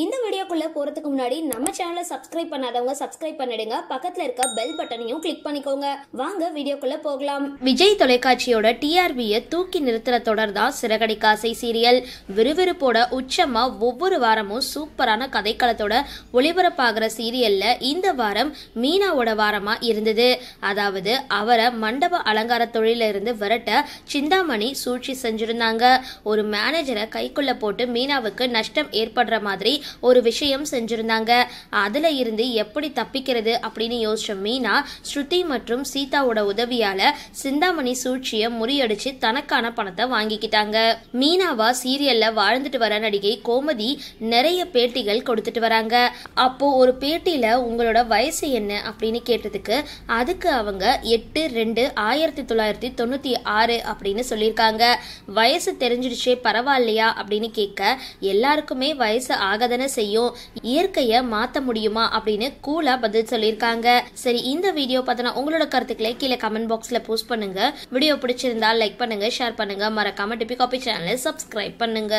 இந்த வீடியோக்குள்ள போறதுக்கு முன்னாடி நம்ம சேனலை சப்ஸ்கிரைப் பண்ணாதவங்க சப்ஸ்கிரைப் பண்ணிடுங்க. பக்கத்துல இருக்க பெல் பட்டனையும் கிளிக் பண்ணிக்கோங்க. வாங்க வீடியோக்குள்ள போகலாம். விஜய் தொலைக்காட்சியோட டிஆர்பியை தூக்கி நிறுத்துற தொடர் தான் சிறகடிக்க ஆசை சீரியல். விறுவிறுப்போட உச்சமா ஒவ்வொரு வாரமும் சூப்பரான கதைக்களத்தோட ஒளிபரப்பாகிற சீரியல்ல இந்த வாரம் மீனாவோட வாரமா இருந்தது. அதாவது அவரை மண்டப அலங்கார தொழில இருந்து விரட்ட சிந்தாமணி சூழ்ச்சி செஞ்சிருந்தாங்க. ஒரு மேனேஜரை கைக்குள்ள போட்டு மீனாவுக்கு நஷ்டம் ஏற்படுற மாதிரி ஒரு விஷயம் செஞ்சிருந்தாங்க. அதுல இருந்து எப்படி தப்பிக்கிறது அப்படின்னு யோசிச்ச மீனா ஸ்ருதி மற்றும் சீதாவோட உதவியால சிந்தாமணி சூழ்ச்சியை முறியடிச்சு தனக்கான பணத்தை வாங்கிக்கிட்டாங்க. மீனாவா சீரியல்ல வாழ்ந்துட்டு வர நடிகை கோமதி நிறைய பேட்டிகள் கொடுத்துட்டு வராங்க. அப்போ ஒரு பேட்டியில உங்களோட வயசு என்ன அப்படின்னு கேட்டதுக்கு அதுக்கு அவங்க 8/2/1996 அப்படின்னு சொல்லியிருக்காங்க. வயசு தெரிஞ்சிடுச்சே பரவாயில்லையா அப்படின்னு கேட்க எல்லாருக்குமே வயசு ஆகதானே செய்யும், இயற்கையை மாத்த முடியுமா அப்படின்னு கூலா பதில் சொல்லியிருக்காங்க. சரி, இந்த வீடியோ பார்த்தனா உங்களோட கருத்துக்களை கீழே கமெண்ட் பாக்ஸ்ல போஸ்ட் பண்ணுங்க. வீடியோ பிடிச்சிருந்தா லைக் பண்ணுங்க, ஷேர் பண்ணுங்க, மறக்காம டிபி காபி சேனலை சப்ஸ்கிரைப் பண்ணுங்க.